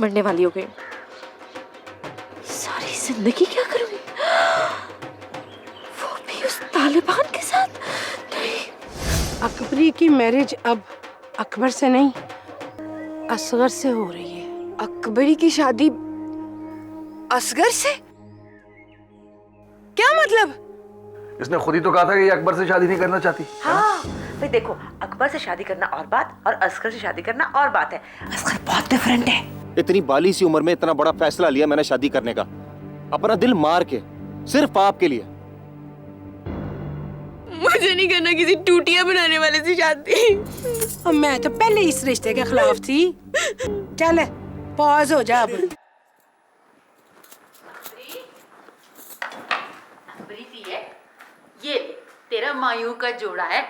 मरने वाली हो गई। सारी जिंदगी क्या करूंगी? वो भी उस तालिबान के साथ? नहीं। अकबरी की मैरिज अब अकबर से नहीं, असगर से हो रही है। अकबरी की शादी असगर से? क्या मतलब? इसने खुद ही तो कहा था कि ये अकबर से शादी नहीं करना चाहती। हाँ भाई देखो, अकबर से शादी करना और बात और असगर से शादी करना और बात है। असगर बहुत डिफरेंट है। इतनी बाली सी उम्र में इतना बड़ा फैसला लिया मैंने शादी करने का, अपना दिल मार के, सिर्फ आपके लिए। मुझे नहीं करना किसी टूटियां बनाने वाले से शादी। और मैं तो पहले इस रिश्ते के खिलाफ थी। चल पॉज हो जा अब। ये तेरा मायूं का जोड़ा है,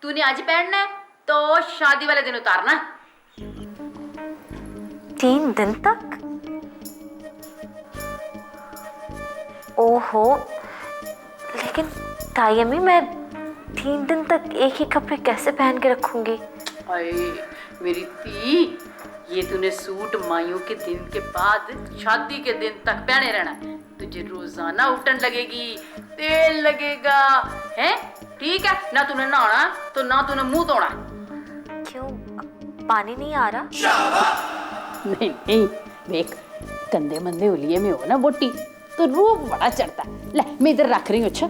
तूने आज पहनना है तो शादी वाले दिन उतारना। 3 दिन तक? ओहो, लेकिन ताई अम्मी मैं 3 दिन तक एक ही कपड़े कैसे पहन के रखूंगी? अरे मेरी धी, ये तूने सूट मायूं के दिन के बाद शादी के दिन तक पहने रहना है। तुझे रोजाना उठन लगेगी, तेल लगेगा, हैं? ठीक है ना? तूने नहाना तो ना तूने मुंह धोना। क्यों, पानी नहीं आ रहा? नहीं नहीं, देख गंदे मंदे उलिये में हो ना बोटी तो रूप बड़ा चढ़ता है। ले मैं इधर रख रही हूँ। अच्छा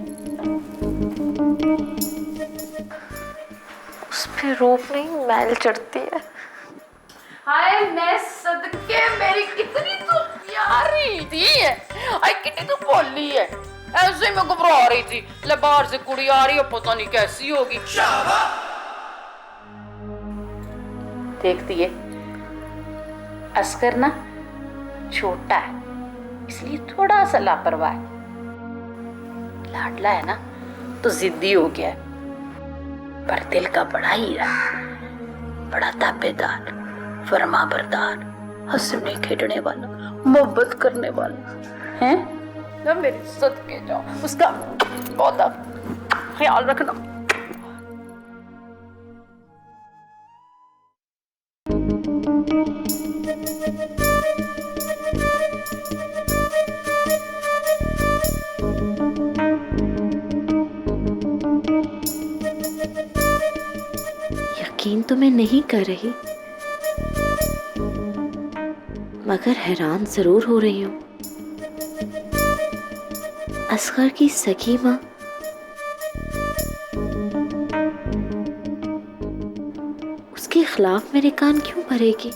उस पे रूप नहीं मैल चढ़ती है। हाय मैं सदके, मेरी कितनी तू प्यारी थी है। आई कितनी तू बोली है। ऐसे ही मैं घबरा रही थी, ले बाहर से कुड़ी आ रही है, पता नहीं कैसी होगी। देखती है असगर ना छोटा है इसलिए थोड़ा सा लापरवाह है, लाडला है ना तो जिद्दी हो गया है, पर दिल का बड़ा हीरा, बड़ा ताबेदार, फरमा बरदार, हंसने खेलने वाला, मोहब्बत करने वाला है ना। मेरे सदके जाओ, उसका बहुत ख्याल रखना। यकीन तो मैं नहीं कर रही, मगर हैरान जरूर हो रही हूँ। असगर की सगी माँ उसके खिलाफ मेरे कान क्यों भरेगी?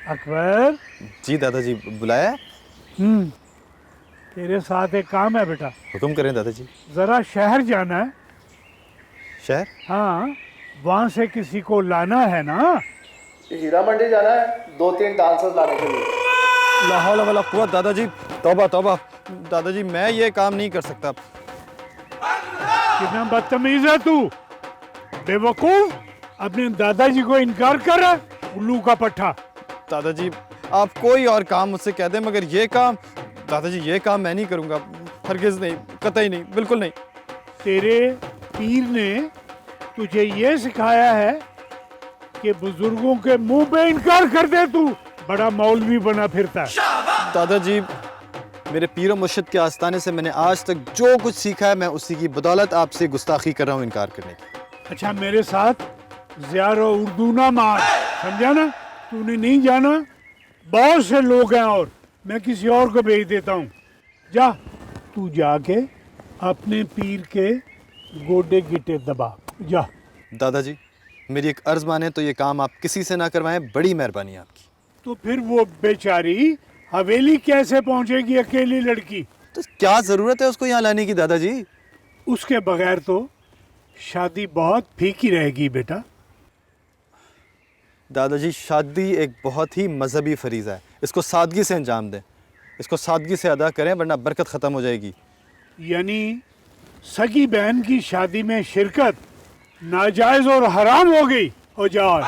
अकबर जी दादाजी, बुलाया है? तेरे साथ एक काम है बेटा। हुक्म करें दादाजी। जरा शहर जाना है। शहर? हाँ, वहाँ से किसी को लाना है ना। हीरा मंडी जाना है 2-3 डांसर्स लाने के लिए। ला हौला वला कुव्वत दादाजी, तौबा तौबा दादाजी, मैं ये काम नहीं कर सकता। कितना बदतमीज है तू, बेवकूफ। अपने दादाजी को इनकार कर रहा है, उल्लू का पट्टा। दादाजी आप कोई और काम मुझसे कह दें, मगर ये काम दादाजी, ये काम मैं नहीं करूँगा, हरगिज़ नहीं, कतई नहीं, बिल्कुल नहीं। तेरे पीर ने तुझे ये सिखाया है कि बुजुर्गों के मुंह पे इनकार कर दे। तू बड़ा मौलवी बना फिरता है। दादाजी मेरे पीर और मुर्शिद के आस्ताने से मैंने आज तक जो कुछ सीखा है, मैं उसी की बदौलत आपसे गुस्ताखी कर रहा हूँ, इनकार करने की। अच्छा मेरे साथ ज़्यादा उर्दू ना मार, समझा ना? तूने नहीं जाना, बहुत से लोग हैं और मैं किसी और को भेज देता हूँ। जा तू जाके अपने पीर के गोडे गिटे दबा जा। दादाजी मेरी एक अर्ज माने तो ये काम आप किसी से ना करवाएं, बड़ी मेहरबानी आपकी। तो फिर वो बेचारी हवेली कैसे पहुंचेगी, अकेली लड़की? तो क्या जरूरत है उसको यहाँ लाने की दादाजी? उसके बगैर तो शादी बहुत फीकी रहेगी बेटा। दादाजी शादी एक बहुत ही मजहबी फरीज़ा है, इसको सादगी से अंजाम दें, इसको सादगी से अदा करें, वरना बरकत ख़त्म हो जाएगी। यानी सगी बहन की शादी में शिरकत नाजायज और हराम हो गई। हो जाओ।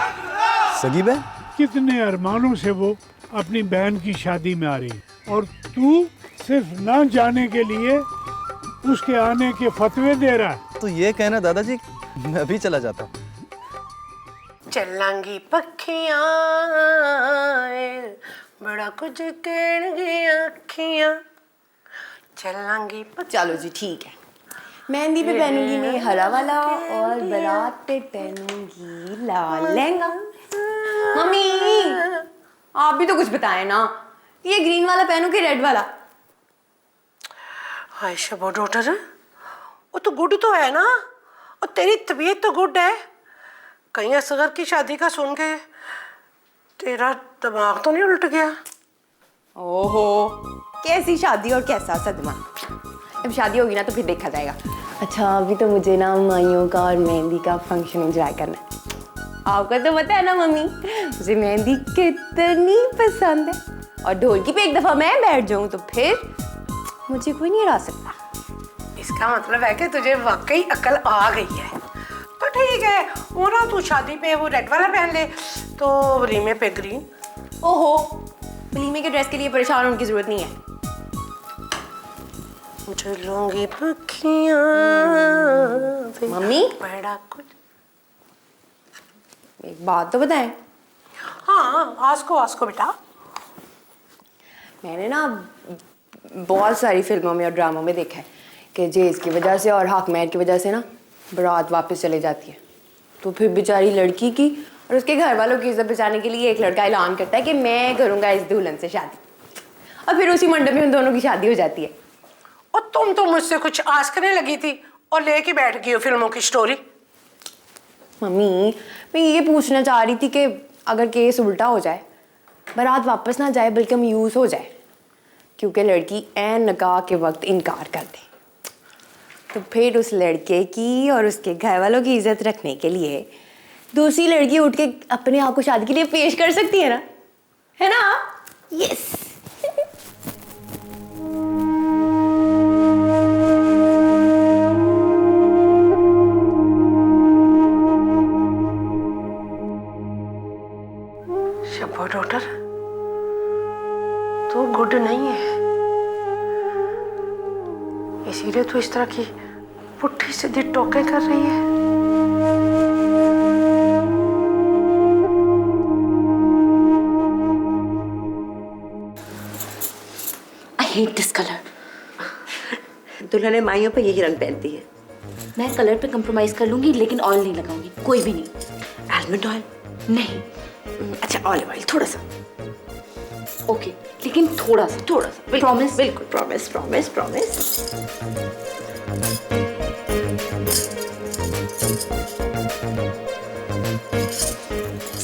सगी बहन? कितने अरमानों से वो अपनी बहन की शादी में आ रही, और तू सिर्फ ना जाने के लिए उसके आने के फतवे दे रहा है। तो ये कहना दादाजी मैं भी चला जाता। चलांगी पखियां बड़ा कुछ कहणगी अखियां चलांगी चलो जी ठीक है। मेहंदी पे पहनूंगी मैं हरा वाला और बारात पे पहनूंगी लाल लहंगा। मम्मी आप भी तो कुछ बताएं ना, ये ग्रीन वाला पहनूं कि रेड वाला? हाय शबो डॉटर, वो तो गुड तो है ना, और तेरी तबीयत तो गुड है। कहीं असगर की शादी का सुन के तेरा दिमाग तो नहीं उल्ट गया? ओहो, कैसी शादी और कैसा सदमा। अब शादी होगी ना तो फिर देखा जाएगा। अच्छा अभी तो मुझे ना माइयों का और मेहंदी का फंक्शन एंजॉय करना है। आपको तो पता है ना मम्मी, मुझे मेहंदी कितनी पसंद है, और ढोलकी पे एक दफा मैं बैठ जाऊं तो फिर मुझे कोई नहीं हरा सकता। इसका मतलब है कि तुझे वाकई अकल आ गई है। तो ठीक है, वो ना तू शादी पे वो रेड वाला पहन ले, तो वलीमे पे ग्रीन। ओहो, वलीमे के ड्रेस के लिए परेशान होने की जरूरत नहीं है। चलूंगी पखियां मम्मी बड़ा कुछ। एक बात तो बताएं। हाँ आस्को बेटा। मैंने ना बहुत सारी फिल्मों में और ड्रामों में देखा है कि जेज की वजह से और हाकमैन की वजह से ना बारात वापस चले जाती है, तो फिर बेचारी लड़की की और उसके घर वालों की इज्जत बचाने के लिए एक लड़का ऐलान करता है कि मैं करूंगा इस दुल्हन से शादी, और फिर उसी मंडप में उन दोनों की शादी हो जाती है। और तुम तो मुझसे कुछ आस करने लगी थी और लेके बैठ गई हो फिल्मों की स्टोरी। मम्मी मैं ये पूछना चाह रही थी कि अगर केस उल्टा हो जाए, बारात वापस ना जाए बल्कि मायूस हो जाए क्योंकि लड़की ऐन निकाह के वक्त इनकार कर दे, तो फिर उस लड़के की और उसके घर वालों की इज्जत रखने के लिए दूसरी लड़की उठ के अपने आप को शादी के लिए पेश कर सकती है ना, है ना? यस। शब्बो डॉटर, तू गुड नहीं है, इसीलिए तू इस तरह की पुट्ठी सीधी टोके कर रही है। I hate this colour. दुल्हने माइयों पे यही रंग पहनती है। मैं कलर पे कंप्रोमाइज कर लूंगी लेकिन ऑयल नहीं लगाऊंगी, कोई भी नहीं। आलमंड ऑयल नहीं। अच्छा ऑलिव ऑयल थोड़ा सा। ओके, लेकिन थोड़ा सा प्रॉमिस। बिल्कुल प्रॉमिस प्रॉमिस प्रॉमिस।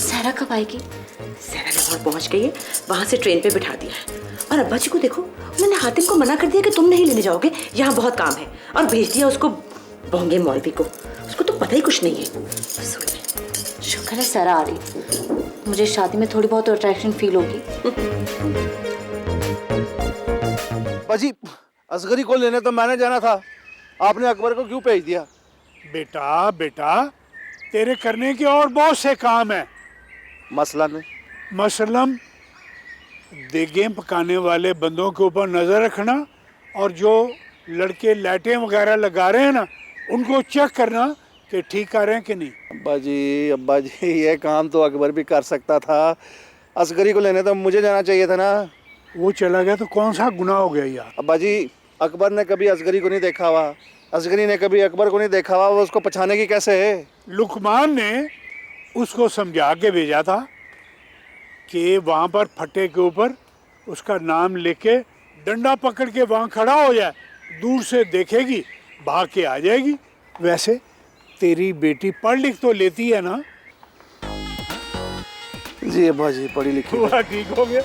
सारा कब आएगी? सहरा लाहौर पहुंच गई है, वहां से ट्रेन पे बिठा दिया है। और अब्बा जी को देखो, उन्होंने हातिम को मना कर दिया कि तुम नहीं लेने जाओगे, यहाँ बहुत काम है, और भेज दिया उसको बोंगे मौलवी को। उसको तो पता ही कुछ नहीं है। शुक्र है सारा आ रही, मुझे शादी में थोड़ी बहुत अट्रैक्शन फील होगी। बाजी असगरी को लेने तो मैंने जाना था, आपने अकबर को क्यों भेज दिया? बेटा तेरे करने के और बहुत से काम है। मसलन देगें पकाने वाले बंदों के ऊपर नजर रखना, और जो लड़के लाइटें वगैरह लगा रहे हैं ना, उनको चेक करना कि ठीक कर रहे हैं कि नहीं। अब्बा जी ये काम तो अकबर भी कर सकता था, असगरी को लेने तो मुझे जाना चाहिए था ना। वो चला गया तो कौन सा गुनाह हो गया यार। अब्बा जी अकबर ने कभी असगरी को नहीं देखा हुआ, असगरी ने कभी अकबर को नहीं देखा हुआ, वो उसको पछाने की कैसे है? लुकमान ने उसको समझा के भेजा था कि वहाँ पर फट्टे के ऊपर उसका नाम लेके डंडा पकड़ के वहाँ खड़ा हो जाए, दूर से देखेगी भाग के आ जाएगी। वैसे तेरी बेटी पढ़ लिख तो लेती है ना? जी अब्बा जी पढ़ी लिखी। पूरा ठीक हो गया।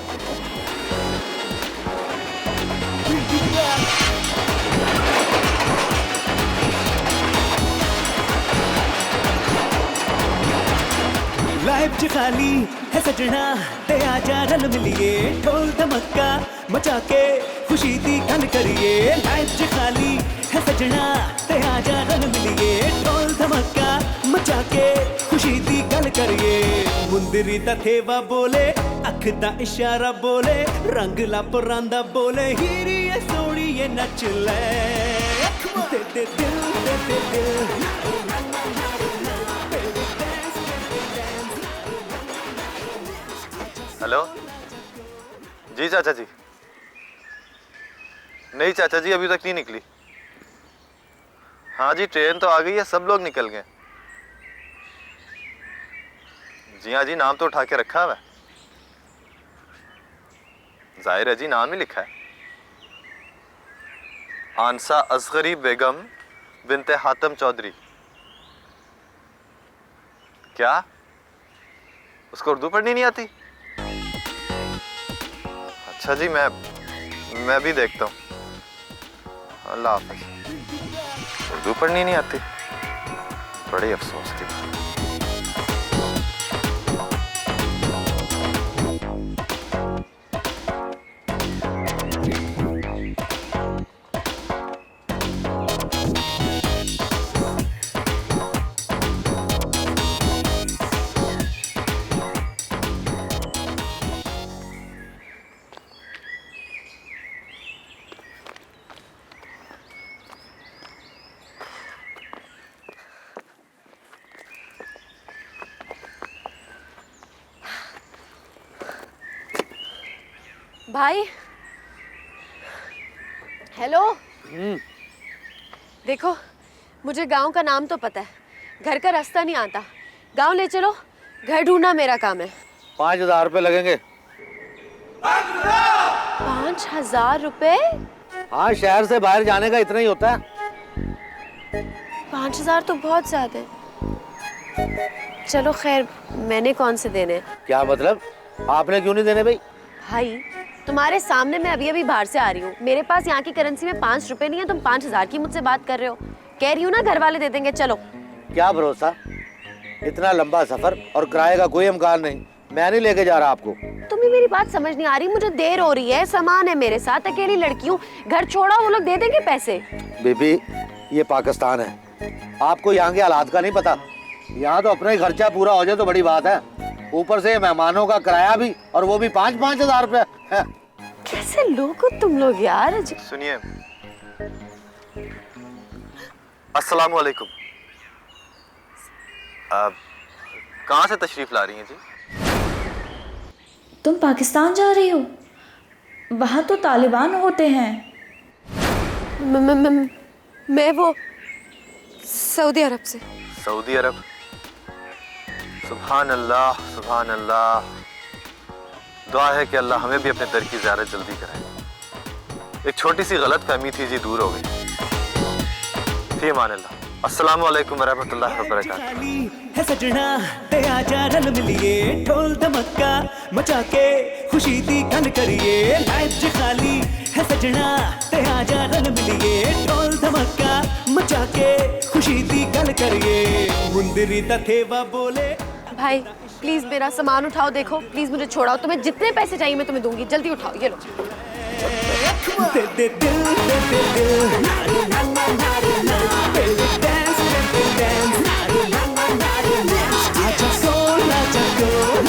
लाइफ च खाली है सजना ते आजा रल मिलिए, ढोल धमक्का मचा के खुशी दी गल करिए। लाइफ च खाली है सजना ते आजा रल मिलिए, ढोल धमक्का मचा मचा के खुशी दी गल करिए मुंदरी दा थेवा बोले अख दा इशारा बोले रंग ला परांदा बोले हीरी ये सोनी ये नच ले दे दे दिल दे दे दिल हेलो जी चाचा जी। नहीं चाचा जी अभी तक नहीं निकली। हाँ जी ट्रेन तो आ गई है, सब लोग निकल गए। जी हाँ जी नाम तो उठा के रखा है, जाहिर है जी नाम ही लिखा है। आनसा असगरी बेगम बिनते हातम चौधरी। क्या उसको उर्दू पढ़नी नहीं आती? अच्छा जी मैं भी देखता हूँ। अल्लाह हाफ़िज़। उर्दू पढ़नी नहीं आती, बड़ी अफसोस की बात। भाई हेलो। देखो मुझे गांव का नाम तो पता है, घर का रास्ता नहीं आता। गांव ले चलो, घर ढूंढना मेरा काम है। 5,000 रुपये लगेंगे। 5,000 रुपये? हाँ शहर से बाहर जाने का इतना ही होता है। 5,000 तो बहुत ज्यादा है। चलो खैर, मैंने कौन से देने? क्या मतलब? आपने क्यों नहीं देने भाई? भाई तुम्हारे सामने मैं अभी अभी बाहर से आ रही हूँ, मेरे पास यहाँ की करेंसी में 5 रुपए नहीं है, तुम 5,000 की मुझसे बात कर रहे हो। कह रही हूँ ना घर वाले दे देंगे। चलो। क्या भरोसा, इतना लंबा सफर और किराए का कोई इम्कान नहीं, मैं नहीं लेके जा रहा आपको। तुम्हें मेरी बात समझ नहीं आ रही, मुझे देर हो रही है, सामान है मेरे साथ, अकेली लड़की हूँ, घर छोड़ा, वो लोग दे देंगे पैसे। बेबी ये पाकिस्तान है, आपको यहाँ के हालात का नहीं पता। यहाँ तो अपना ही खर्चा पूरा हो जाए तो बड़ी बात है, ऊपर से मेहमानों का किराया भी, और वो भी 5,000 रुपये। कैसे लोग हो तुम लोग यार। सुनिए, अस्सलाम वालेकुम। कहाँ से तशरीफ ला रही हैं जी? तुम पाकिस्तान जा रही हो? वहाँ तो तालिबान होते हैं। मैं वो सऊदी अरब से। सऊदी अरब? सुभान अल्लाह सुभान अल्लाह। दुआ है कि अल्लाह हमें भी अपने दर की ज़ियारत जल्दी कराए। एक छोटी सी गलत फहमी थी जी, दूर हो गई। फी अमान अल्लाह। अस्सलाम वालेकुम रहमतुल्लाहि व बरकातहू। है सजना ते आजा रल मिलिए ढोल धमक्का मचा के खुशी दी गल करिए लाइफ च खाली है सजना ते आजा रल मिलिए ढोल धमक्का मचा के खुशी दी गल करिए मुंदरी दा थेवा बोले। भाई प्लीज मेरा सामान उठाओ, देखो प्लीज मुझे छोड़ाओ, तुम्हें जितने पैसे चाहिए मैं तुम्हें दूंगी, जल्दी उठाओ, ये लो। दे दे दिल दे दे दिल डांस आजा सोल आजा गोल।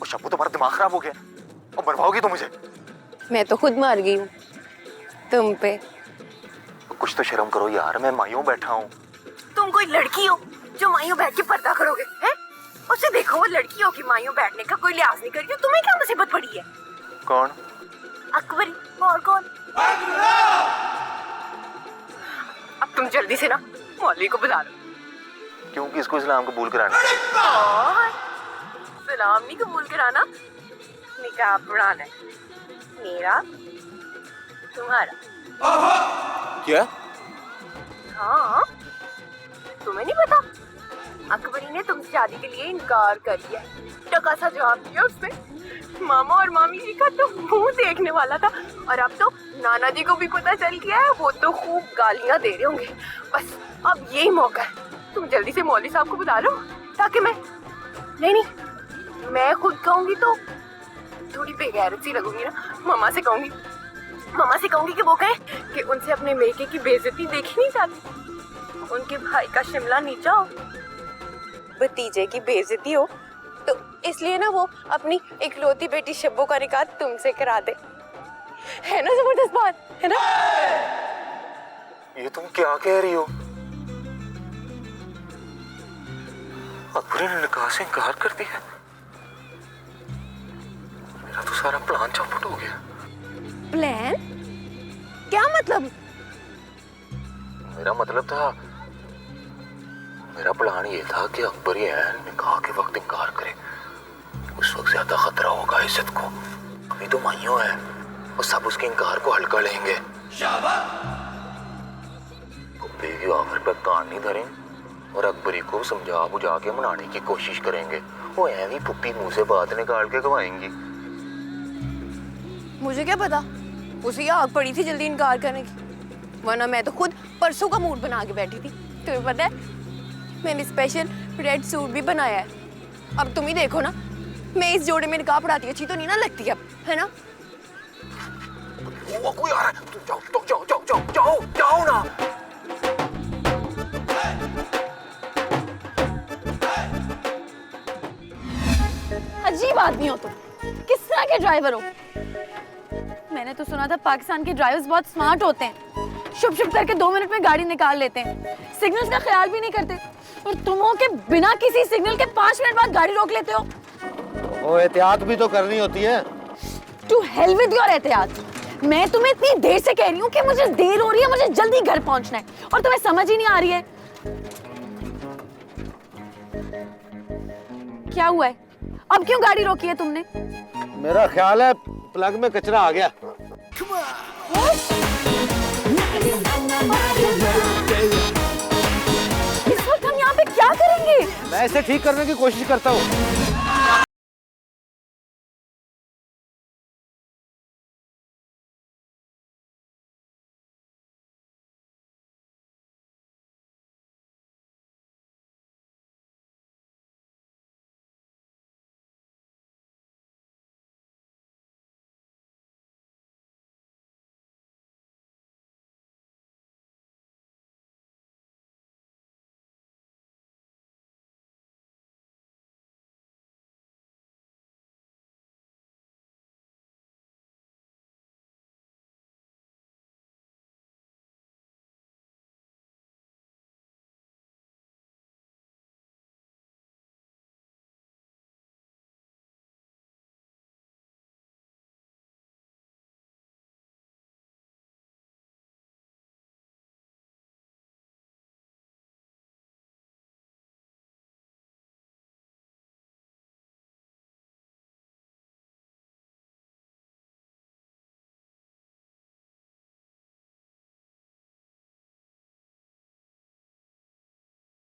वो शब्बू, तुम्हारा दिमाग खराब हो गया और मरवाओगी तो मुझे। मैं तो खुद मार गई हूँ तुम पे। कुछ तो शर्म करो यार, मैं मायूं बैठा हूँ। तुम कोई लड़की हो जो मायूं बैठ के पर्दा करोगे हैं? उसे देखो, वो लड़की हो कि मायूं बैठने का कोई लिहाज नहीं करती। तुम्हें क्या मुसीबत पड़ी है? कौन? अकबरी। और कौन? अब तुम जल्दी से ना मौलवी को बुला लो। क्योंकि इसको इस्लाम कबूल कराना है। और सलाम नहीं कबूल कराना, निकाह पढ़ाना है। मेरा तुम्हारा। क्या? हाँ, तुम्हें नहीं पता? अकबरी ने तुमसे शादी के लिए इनकार कर दिया। टका सा जवाब दिया उसने। मामा और मामी जी का तो मुंह देखने वाला था, और अब तो नाना जी को भी पता चल गया है। वो तो खूब गालियां दे रहे होंगे। बस अब यही मौका है, तुम जल्दी से मौलवी साहब को बुला लो, ताकि नहीं, मैं खुद कहूंगी तो थोड़ी बेगैरत सी लगूंगी ना। मामा से कहूंगी कि वो कहे कि उनसे अपने मेके की बेइज्जती देखी नहीं जाती। उनके भाई का शिमला नीचा हो, भतीजे की बेइज्जती हो, तो इसलिए ना वो अपनी इकलौती बेटी शब्बो का निकाह तुमसे करा दे। है ना जबरदस्त बात, है ना? ये तुम क्या कह रही हो? अकबरी ने निकाह से इनकार कर दिया। मेरा तो सारा प्लान चौपट हो गया। प्लान? क्या मतलब? मेरा प्लान ये था कि अकबरी ऐन निकाह के वक्त इनकार करे। उस वक्त ज्यादा खतरा होगा इज्जत को। अभी तो माइयों है और सब उसके इनकार को हल्का लेंगे। पुप्पी की आखिर पर कान नहीं धरें और अकबरी को समझा बुझा के मनाने की कोशिश करेंगे। वो ऐवी पुप्पी मुंह से बात निकाल के गवाएंगी। मुझे क्या पता, उसे आग पड़ी थी जल्दी इनकार करने की, वरना मैं तो खुद परसों का मूड बना के बैठी थी। तुम्हें पता है मैंने स्पेशल रेड सूट भी बनाया है। अब तुम ही देखो ना, मैं इस जोड़े में निकाह पढ़ाती अच्छी तो नहीं ना लगती अब, है ना? वो कोई आ रहा है, जाओ ना। अजीब आदमी हो तुम, किस तरह के ड्राइवर हो? मैंने तो सुना था पाकिस्तान के ड्राइवर्स बहुत स्मार्ट होते हैं, शुभ करके 2 मिनट में गाड़ी निकाल लेते हैं, सिग्नल्स का ख्याल भी नहीं करते। और तुम हो के बिना किसी सिग्नल के 5 मिनट बाद गाड़ी रोक लेते हो। वो एहतियात भी तो करनी होती है। टू हेल विद योर एहतियात। मैं तुम्हें इतनी देर से कह रही हूँ कि मुझे देर हो रही है, मुझे जल्दी घर पहुंचना है, और तुम्हें समझ ही नहीं आ रही है। क्या हुआ है? अब क्यों गाड़ी रोकी है तुमने? मेरा ख्याल है प्लग में कचरा आ गया। इस वक्त हम यहाँ पे क्या करेंगे? मैं इसे ठीक करने की कोशिश करता हूँ।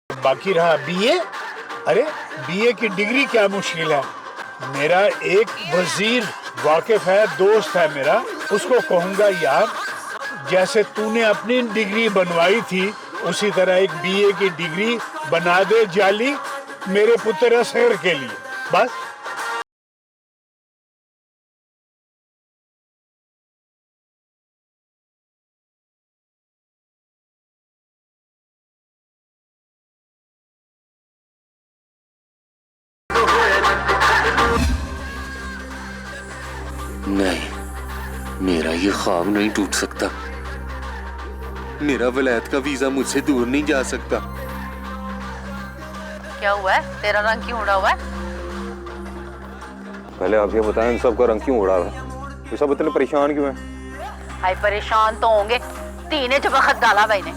बाकी रहा बीए। अरे बीए की डिग्री क्या मुश्किल है? मेरा एक वजीर वाकिफ है, दोस्त है मेरा, उसको कहूँगा यार जैसे तूने अपनी डिग्री बनवाई थी उसी तरह एक बीए की डिग्री बना दे जाली मेरे पुत्र असगर के लिए। बस नहीं, मेरा ये ख्वाब नहीं टूट सकता। मेरा वलायत का वीजा मुझसे दूर नहीं जा सकता। क्या हुआ है? तेरा रंग क्यों उड़ा हुआ है? पहले आप ये बताएं, इन सबका रंग क्यों उड़ा है? ये सब इतने परेशान क्यों हैं? हाय परेशान तो होंगे, तीने जो वक्त डाला भाई ने।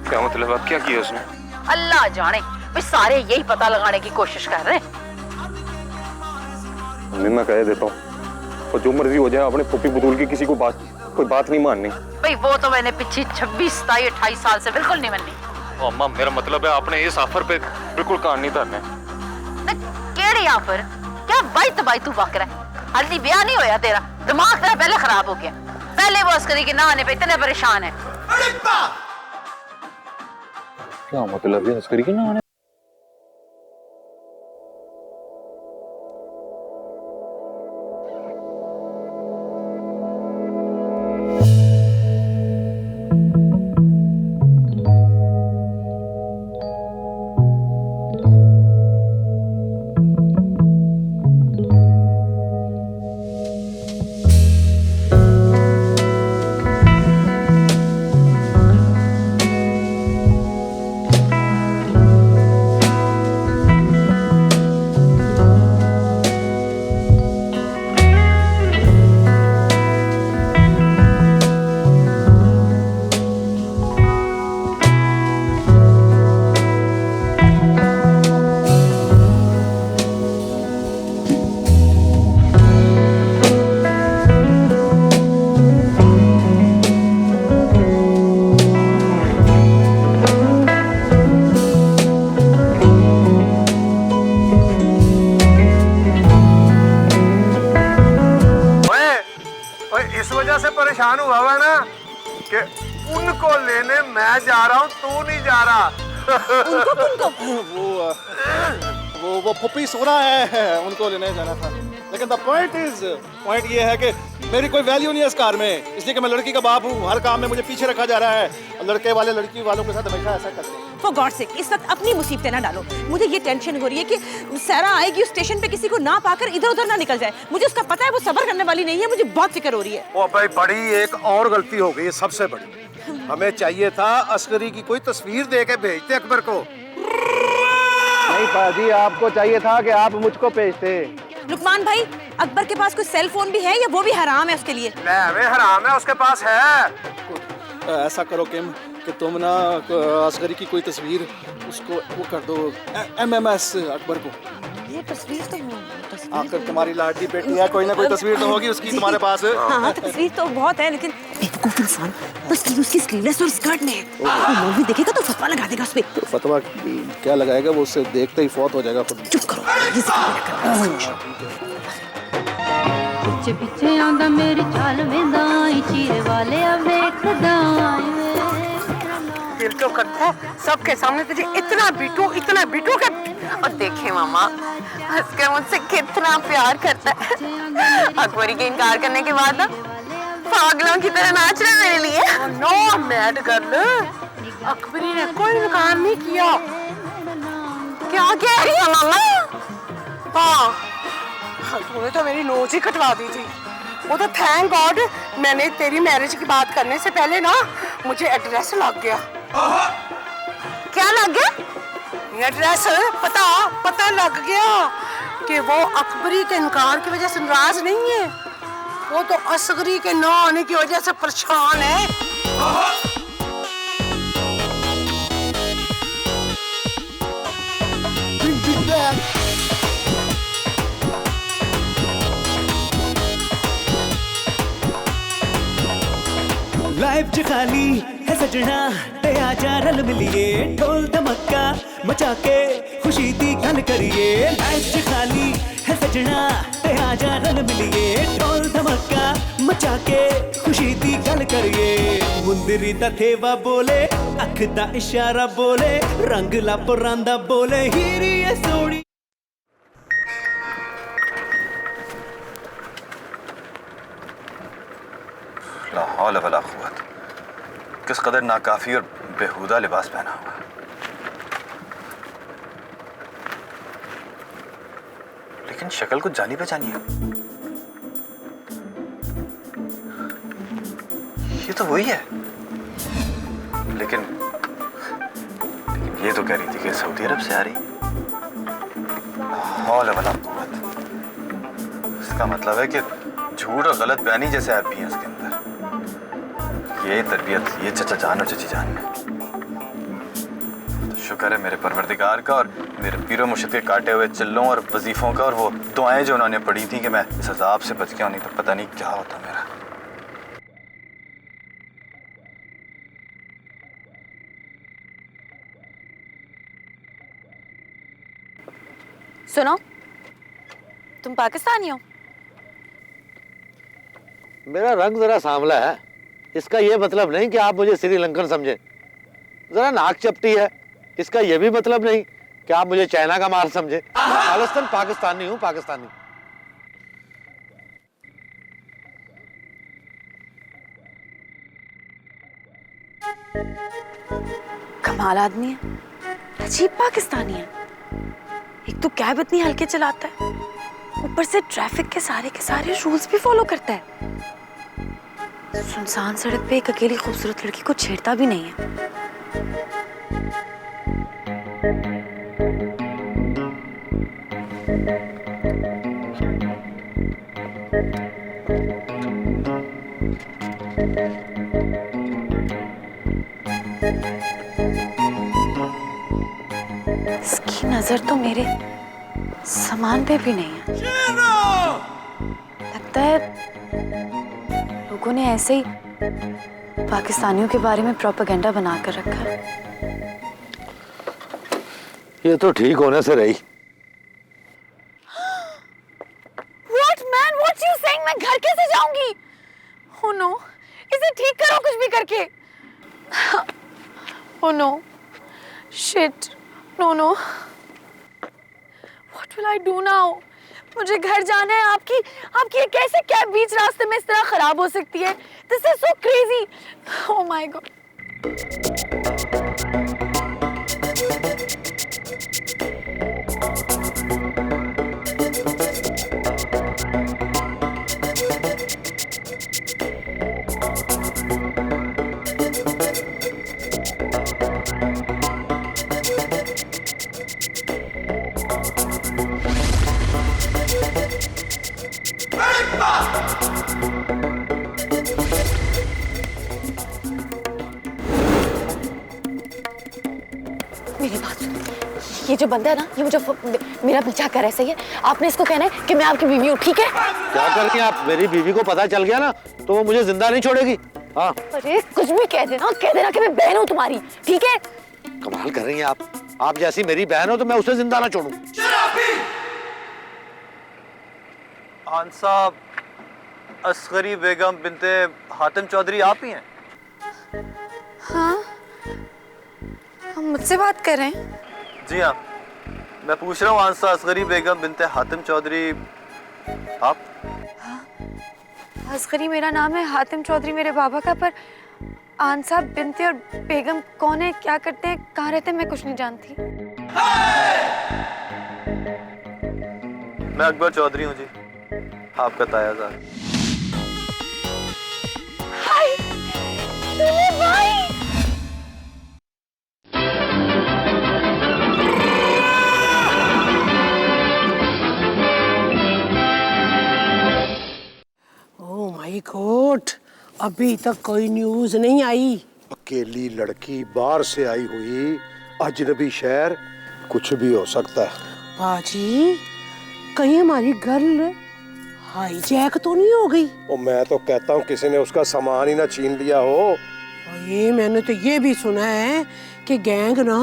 क्या मतलब? अब क्या किया उसने? अल्लाह जाने, भाई सारे यही पता लगाने की कोशिश कर रहे हैं। मैं कह देता हूँ, और जो मर्जी हो जाए, अपने पुप्पी बुतूल की किसी को कोई बात नहीं माननी। भाई वो तो मैंने पिछले 26, 27, 28 साल से बिल्कुल नहीं माननी। अम्मा, मेरा मतलब है आपने इस ऑफर पे बिल्कुल कान नहीं धरना। केड़ी ऑफर? क्या बाई तबाई तू बक रहा है? हल्दी ब्याह नहीं होया तेरा, दिमाग तेरा पहले खराब हो गया। पहले वो अस्करी के ना आने पे इतने परेशान है। क्या मतलब है अस्करी के ना आने? इस वजह से परेशान हुआ हुआ ना कि उनको लेने मैं जा रहा हूँ, तू नहीं जा रहा। वो पुप्पी सोना है, उनको लेने जाना था। लेकिन द पॉइंट ये है कि मेरी कोई वैल्यू नहीं है इस कार में, इसलिए कि मैं लड़की का बाप हूँ। हर काम में मुझे पीछे रखा जा रहा है। लड़के वाले लड़की वालों के साथ हमेशा ऐसा करते हैं। For God's sake, इस वक्त अपनी मुसीबतें ना डालो। मुझे ये टेंशन हो रही है कि सारा आएगी उस स्टेशन पे किसी को ना पाकर इधर उधर ना निकल जाए। मुझे उसका पता है वो सब्र करने वाली नहीं है। मुझे बहुत फिक्र हो रही है। ओ भाई, बड़ी एक और गलती हो गई है, सबसे बड़ी। हमें चाहिए था अस्करी की कोई तस्वीर दे के भेजते अकबर को। नहीं पाजी, आपको चाहिए था कि आप मुझको भेजते। लुकमान भाई, अकबर के पास कोई सेल फोन भी है या वो भी हराम है उसके लिए? हराम है, उसके पास है। ऐसा करो किम कि तुम ना असगरी की कोई तस्वीर उसको वो कर दो, MMS अकबर को। ये तस्वीर तो आखिर तुम्हारी लाडली बेटी है, कोई ना कोई तस्वीर तो होगी उसकी तुम्हारे पास। हाँ, तस्वीर तो बहुत है, लेकिन बेवकूफ इंसान, तस्वीर उसकी स्लीवलेस और स्कर्ट में है। मौलवी देखेगा तो फतवा लगा देगा उस पे। तो फतवा क्या लगाएगा? वो उससे देखते ही फौत हो जाएगा खुद। चुप करो, ये पिछे पिछे आंदा मेरी चाल में दाई, चीरे वाले अब देखदा दिल तो करता है सबके सामने तुझे इतना बीटू के। और देखे मामा, अस्कर मुझसे कितना प्यार करता है। अकबरी के इनकार करने के बाद ना पागलों की तरह नाच रहा है मेरे लिए। नो मैड गर्ल, अकबरी ने कोई इनकार नहीं किया। क्या कह रही है मामा? हाँ, तूने तो मेरी नोज ही कटवा दी थी। वो तो थैंक गॉड मैंने तेरी मैरिज की बात करने से पहले ना मुझे एड्रेस लग गया। क्या लग गया? एड्रेस पता लग गया कि वो अकबरी के इनकार की वजह से नाराज नहीं है, वो तो असगरी के ना आने की वजह से परेशान है। लाइफ च खाली है सजना ते आजा रल मिलिए, ढोल धमक्का मचा के खुशी दी गल करिए। लाइफ च खाली है सजना ते आजा रल मिलिए, ढोल धमक्का मचा के खुशी दी गल करिए। मुंदरी दा थेवा बोले, अख दा इशारा बोले, रंग ला परांदा बोले, हीरी है सोनी। ला हौल वला कुव्वत, किस कदर नाकाफी और बेहुदा लिबास पहना हुआ। लेकिन शक्ल कुछ जानी पहचानी है। ये तो वही है। लेकिन ये तो कह रही थी कि सऊदी अरब से आ रही। हौला वला कुव्वत। इसका मतलब है कि झूठ और गलत बयानी जैसे ऐप भी हैं इसके अंदर। ये तरबियत ये चचा जान और चची जान में। शुक्र है मेरे परवरदिगार का और मेरे पीरो मुर्शिद के काटे हुए चिल्लों और वजीफों का और वो दुआएं जो उन्होंने पढ़ी थी कि मैं इस अजाब से बच गया, नहीं तो पता नहीं क्या होता मेरा। सुनो, तुम पाकिस्तानी हो? मेरा रंग जरा सांवला है, इसका ये मतलब नहीं कि आप मुझे श्रीलंकन समझें। जरा नाक चपटी है, इसका ये भी मतलब नहीं कि आप मुझे चाइना का माल समझे। खालिस्तान पाकिस्तानी हूँ, पाकिस्तानी। कमाल आदमी है, अजीब पाकिस्तानी है। एक तो कैब इतनी हल्के चलाता है, ऊपर से ट्रैफिक के सारे रूल्स भी फॉलो करता है। सुनसान सड़क पे एक अकेली खूबसूरत लड़की को छेड़ता भी नहीं है। इसकी नजर तो मेरे सामान पे भी नहीं है। लगता है लोगों ने ऐसे ही पाकिस्तानियों के बारे में प्रोपेगेंडा बना कर रखा है। ये तो ठीक होने से रही। What man? What you saying? मैं घर कैसे जाऊंगी? Oh no! इसे ठीक करो कुछ भी करके। Oh no! Shit! No no! What will I do now? मुझे घर जाना है। आपकी ये कैसे कैब बीच रास्ते में इस तरह खराब हो सकती है? This is so crazy! Oh my God! मेरी बात सुनो, ये जो बंदा है ना, ये मुझे मेरा पीछा कर रहा है, सही है? आपने इसको कहना है कि मैं आपकी बीवी हूँ, ठीक है? क्या कर रही हैं आप? मेरी बीवी को पता चल गया ना तो वो मुझे जिंदा नहीं छोड़ेगी। हाँ, अरे कुछ भी कह देना कि मैं बहन हूँ तुम्हारी, ठीक है? कमाल कर रही हैं आप जैसी मेरी बहन हो तो मैं उसे जिंदा ना छोड़ूं। खान साहब, असगरी बेगम बिनते हातिम चौधरी आप ही हैं? हाँ, हम मुझसे बात कर रहे हैं। जी हाँ, मैं पूछ रहा हूँ आंसा असगरी बेगम बिनते हातिम चौधरी आप? हाँ, असगरी मेरा नाम है, हातिम चौधरी मेरे बाबा का, पर आंसा बिनते और बेगम कौन है, क्या करते हैं, कहाँ रहते हैं, मैं कुछ नहीं जानती। मैं अकबर चौधरी हूँ जी, आपका तायाजाद। हाय, तुम्हें भाई। ओह माय गॉड, अभी तक कोई न्यूज नहीं आई। अकेली लड़की बाहर से आई हुई, अजनबी शहर, कुछ भी हो सकता है। बाजी, कहीं हमारी गर्ल हाईजैक तो नहीं हो गई? और मैं तो कहता हूँ किसी ने उसका सामान ही ना छीन लिया हो। और ये मैंने तो ये भी सुना है कि गैंग ना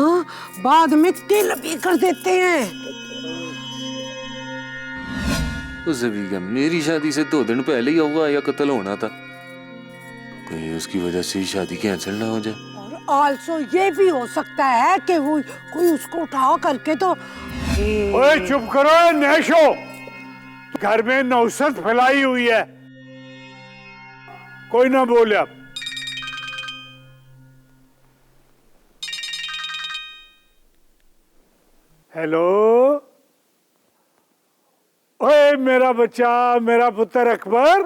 बाद में किल भी कर देते हैं। उस बेगम, मेरी शादी से 2 दिन पहले ही होगा या कत्ल होना था, कहीं उसकी वजह से शादी कैंसिल ना हो जाए। और आल्सो ये भी हो सकता है कि वो कोई उसको उठा करके तो। ओए चुप करो नैशो, घर में नौसत फैलाई हुई है, कोई ना बोले। अब हेलो, ओए मेरा बच्चा, मेरा पुत्र अकबर,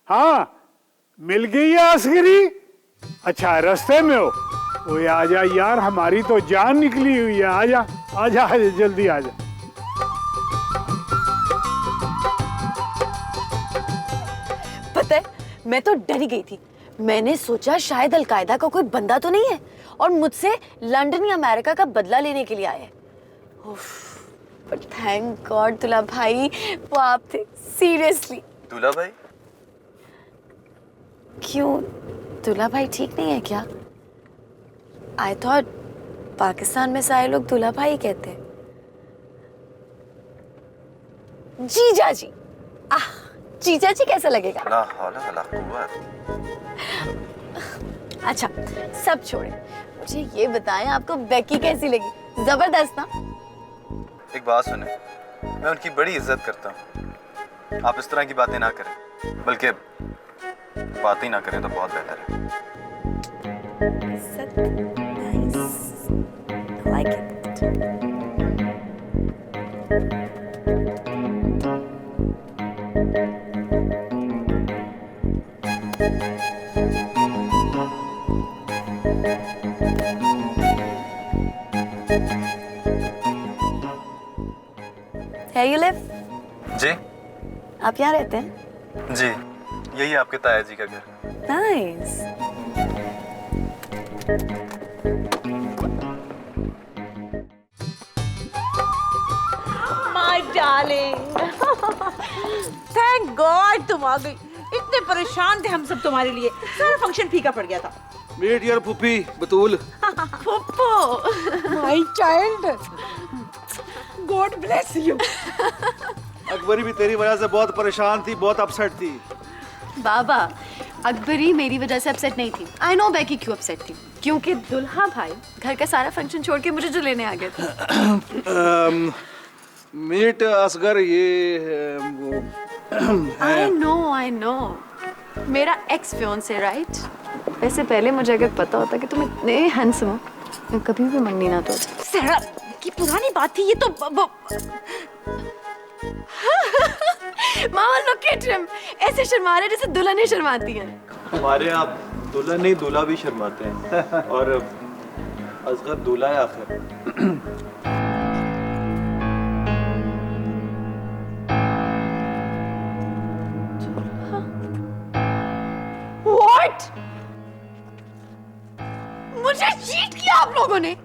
हाँ मिल गई है असगरी? अच्छा रास्ते में हो? ओए आजा यार, हमारी तो जान निकली हुई है। आजा आजा आजा, जल्दी आजा। पता है, मैं तो डर ही गई थी। मैंने सोचा शायद अलकायदा का कोई बंदा तो नहीं है और मुझसे लंदन या अमेरिका का बदला लेने के लिए आया है। बट थैंक गॉड दूल्हा भाई वो आप थे। सीरियसली। दूल्हा भाई? क्यों, दूल्हा भाई ठीक नहीं है क्या? आई थॉट पाकिस्तान में सारे लोग दूल्हा भाई ही कहते हैं। जीजा जी। जीजा जी कैसा लगेगा? ला हौला वला कुव्वत। अच्छा सब छोड़े, मुझे ये बताएं आपको बेकी कैसी लगी? जबरदस्त ना? एक बात सुने, मैं उनकी बड़ी इज्जत करता हूँ। आप इस तरह की बातें ना करें, बल्कि बात ही ना करें तो बहुत बेहतर है। I like it. Here you live? जी आप यहाँ रहते हैं? जी, यही आपके ताया जी का घर। Nice. My darling, thank God तुम आ गई। इतने परेशान थे हम सब तुम्हारे लिए, सारा फंक्शन फीका पड़ गया था। Meet your Puppi Batool. Puppo my child, God bless you. Akbari भी तेरी वजह से बहुत परेशान थी, बहुत अपसेट थी। बाबा, अकबरी मेरी वजह से अपसेट नहीं थी। आई नो बेकी क्यों अपसेट थी, क्योंकि दुल्हा भाई घर का सारा फंक्शन छोड़ के मुझे जो लेने आ गए थे। मीट असगर ये वो आई नो मेरा एक्स फियांसे राइट। वैसे पहले मुझे अगर पता होता कि तुम इतने हैंडसम हो, मैं कभी भी मंगनी ना तोड़ती। सहरा की पुरानी बात थी ये तो। मामा लुक एट हिम, ऐसे शर्मा रहे जैसे दुल्हनें शर्माती हैं। हमारे यहाँ दुल्हन नहीं दूल्हा भी शर्माते हैं, और असगर दूल्हा है आखिर। What? मुझे चीट किया आप लोगों ने।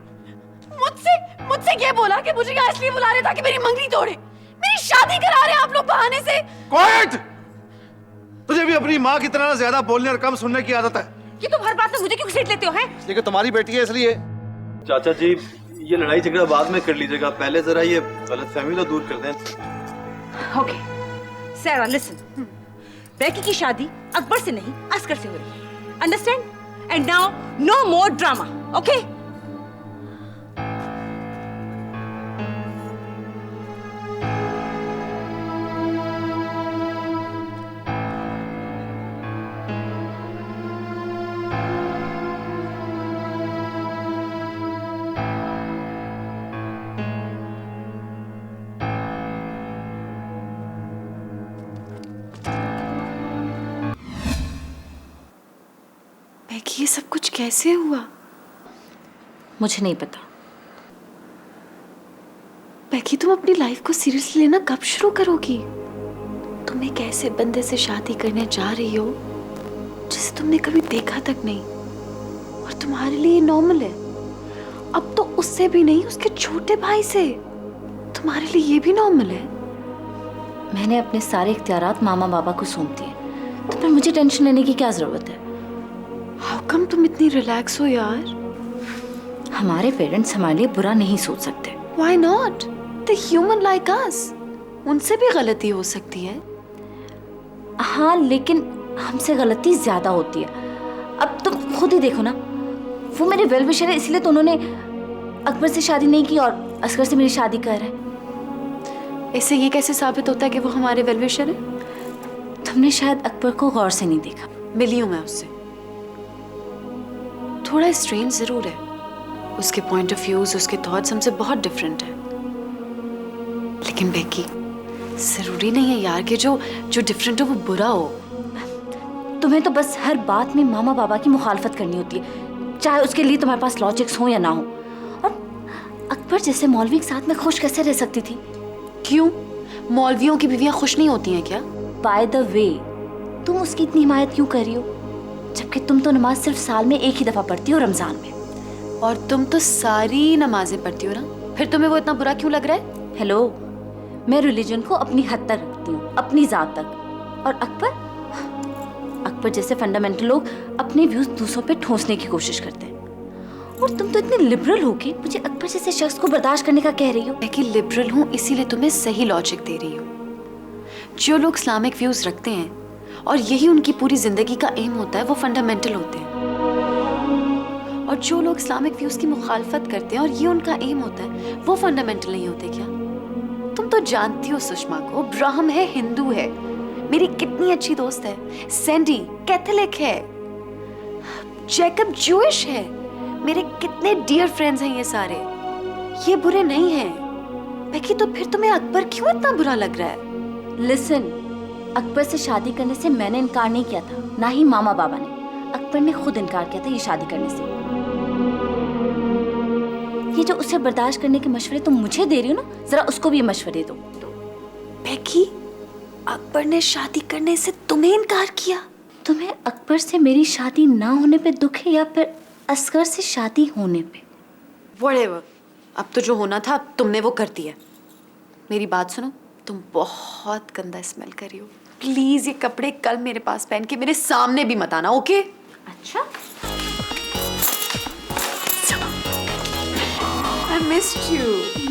मुझसे ये बोला कि मुझे यहाँ इसलिए बुला रहे ताकि मेरी मंगनी तोड़े, मेरी शादी करा रहे आप लोग बहाने से। क्वाइट! तुझे भी अपनी माँ की तरह ज्यादा बोलने और कम सुनने की आदत है। कि तुम हर बात में मुझे क्यों घसीट लेते हो? हैं? इसलिए कि तुम्हारी बेटी है इसलिए। चाचा जी, ये लड़ाई झगड़ा बाद में कर लीजिएगा, पहले जरा ये गलतफहमी तो दूर कर दें। ओके सारा लिसन, बेकी की शादी अकबर से नहीं असगर से हो रही है, understand? And now no more drama, okay? Becky, ये सब कुछ कैसे हुआ? मुझे नहीं पता। बेकी, तुम अपनी लाइफ को सीरियसली लेना कब शुरू करोगी? तुम एक ऐसे बंदे से शादी करने जा रही हो जिसे तुमने कभी देखा तक नहीं, और तुम्हारे लिए नॉर्मल है। अब तो उससे भी नहीं, उसके छोटे भाई से। तुम्हारे लिए ये भी नॉर्मल है। मैंने अपने सारे इख्तियारात मामा बाबा को सौंप दिए, तो फिर मुझे टेंशन लेने की क्या जरूरत है? हाउ कम तुम इतनी रिलैक्स हो यार? हमारे पेरेंट्स हमारे लिए बुरा नहीं सोच सकते। Why not? They're human like us. उनसे भी गलती हो सकती है। हाँ, लेकिन हमसे गलती ज्यादा होती है। अब तुम खुद ही देखो ना, वो मेरे वेल विशर है, इसलिए तो उन्होंने अकबर से शादी नहीं की और असगर से मेरी शादी कर रहे हैं। इससे ये कैसे साबित होता है कि वो हमारे वेल विशर है? तुमने शायद अकबर को गौर से नहीं देखा। मिली हूं मैं उससे। थोड़ा स्ट्रेंज जरूर है, उसके पॉइंट ऑफ व्यूज, उसके थॉट्स हमसे बहुत डिफरेंट है। लेकिन बेकी, जरूरी नहीं है यार कि जो डिफरेंट हो वो बुरा हो। तुम्हें तो बस हर बात में मामा बाबा की मुखालफत करनी होती है, चाहे उसके लिए तुम्हारे पास लॉजिक्स हो या ना हो। और अकबर जैसे मौलवी के साथ में खुश कैसे रह सकती थी? क्यों? मौलवियों की बीवियां खुश नहीं होती हैं क्या? बाय द वे, तुम उसकी इतनी हिमायत क्यों कर रही हो, जबकि तुम तो नमाज सिर्फ साल में एक ही दफा पढ़ती हो, रमजान में। और तुम तो सारी नमाजें पढ़ती हो ना, फिर तुम्हें वो इतना बुरा क्यों लग रहा है? हेलो, मैं रिलीजन को अपनी हद तक रखती हूँ, अपनी जात तक। और अकबर जैसे फंडामेंटल लोग अपने व्यूज दूसरों पे ठोंसने की कोशिश करते हैं, और तुम तो इतनी लिबरल हो के मुझे अकबर जैसे शख्स को बर्दाश्त करने का कह रही हो। मैं कि लिबरल हूँ इसीलिए तुम्हें सही लॉजिक दे रही हूँ। जो लोग इस्लामिक व्यूज रखते हैं और यही उनकी पूरी जिंदगी का एम होता है, वो फंडामेंटल होते हैं। और जो लोग इस्लामिक व्यूज की मुखालफत करते हैं और ये उनका एम होता है, वो फंडामेंटल नहीं होते क्या? तुम तो जानती हो सुषमा को, ब्राह्म है, हिंदू है, मेरी कितनी अच्छी दोस्त है। सैंडी कैथोलिक है, जैकब जूइश है, मेरे कितने डियर फ्रेंड्स हैं ये सारे। ये बुरे नहीं हैं। बेकी, तो फिर तुम्हें अकबर क्यों इतना बुरा लग रहा है? लिसन, अकबर से शादी करने से मैंने इनकार नहीं किया था, ना ही मामा बाबा ने। अकबर ने खुद इनकार किया था ये शादी करने से। ये जो उसे बर्दाश्त करने के मशवरे तुम मुझे दे रही हो ना, जरा उसको भी मशवरे दो। बेकी, अकबर ने शादी करने से तुम्हें इनकार किया? तुम्हें अकबर से मेरी शादी ना होने पे दुख है या फिर असगर से शादी होने पे? Whatever. अब तो जो होना था तुमने वो कर दिया। मेरी बात सुनो, तुम बहुत गंदा स्मेल कर रही हो। प्लीज ये कपड़े कल मेरे पास पहन के मेरे सामने भी मत आना, ओके? अच्छा। I missed you.